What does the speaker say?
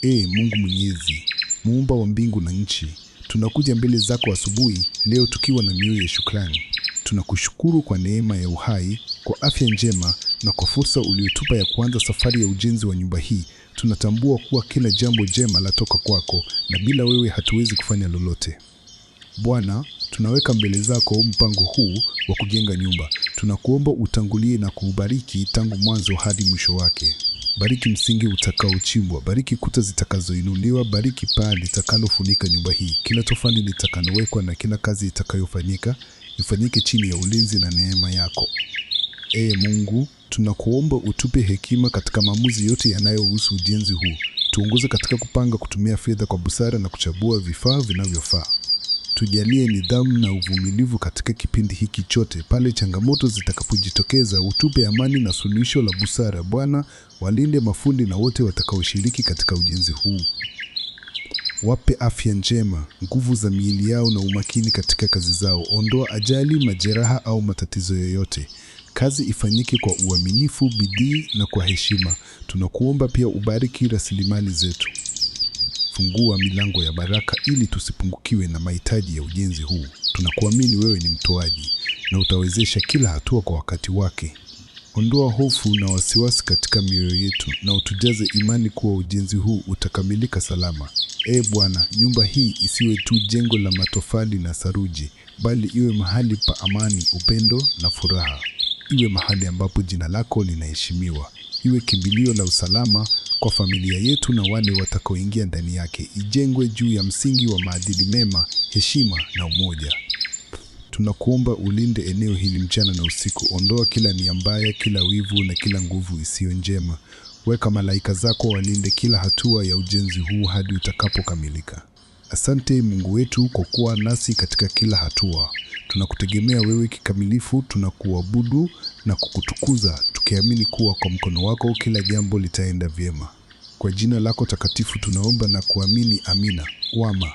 Mungu Mwenyezi, muumba wa mbingu na nchi, tunakuja mbele zako asubuhi leo tukiwa na mioyo ya shukrani. Tunakushukuru kwa neema ya uhai, kwa afya njema na kwa fursa uliotupa ya kuanza safari ya ujenzi wa nyumba hii. Tunatambua kuwa kila jambo jema latoka kwako na bila wewe hatuwezi kufanya lolote. Bwana, tunaweka mbele zako mpango huu wa kujenga nyumba. Tunakuomba utangulie na kuubariki tangu mwanzo hadi mwisho wake. Bariki msingi utakaochimbwa, bariki kuta zitakazoinuliwa, bariki paa litakalofunika nyumba hii. Kila tofali litakalowekwa na kila kazi itakayofanyika ifanyike chini ya ulinzi na neema yako. Mungu, tunakuomba utupe hekima katika maamuzi yote yanayohusu ujenzi huu. Tuongoze katika kupanga, kutumia fedha kwa busara na kuchagua vifaa vinavyofaa. Tujalie nidhamu na uvumilivu katika kipindi hiki chote. Pale changamoto zitakapojitokeza, utupe amani na suluhisho la busara. Bwana, walinde mafundi na wote watakaoshiriki katika ujenzi huu. Wape afya njema, nguvu za miili yao na umakini katika kazi zao. Ondoa ajali, majeraha au matatizo yoyote. Kazi ifanyike kwa uaminifu, bidii na kwa heshima. Tunakuomba pia ubariki rasilimali zetu. Fungua milango ya baraka ili tusipungukiwe na mahitaji ya ujenzi huu. Tunakuamini wewe ni mtoaji na utawezesha kila hatua kwa wakati wake. Ondoa hofu na wasiwasi katika mioyo yetu na utujaze imani kuwa ujenzi huu utakamilika salama. Bwana, nyumba hii isiwe tu jengo la matofali na saruji, bali iwe mahali pa amani, upendo na furaha. Iwe mahali ambapo jina lako linaheshimiwa. Iwe kimbilio la usalama kwa familia yetu na wale watakaoingia ndani yake. Ijengwe juu ya msingi wa maadili mema, heshima na umoja. Tunakuomba ulinde eneo hili mchana na usiku. Ondoa kila nia mbaya, kila wivu na kila nguvu isiyo njema. Weka malaika zako walinde kila hatua ya ujenzi huu hadi utakapokamilika. Asante Mungu wetu kwa kuwa nasi katika kila hatua. Tunakutegemea wewe kikamilifu, tunakuabudu na kukutukuza, tukiamini kuwa kwa mkono wako kila jambo litaenda vyema. Kwa jina lako takatifu tunaomba na kuamini, amina. Wama.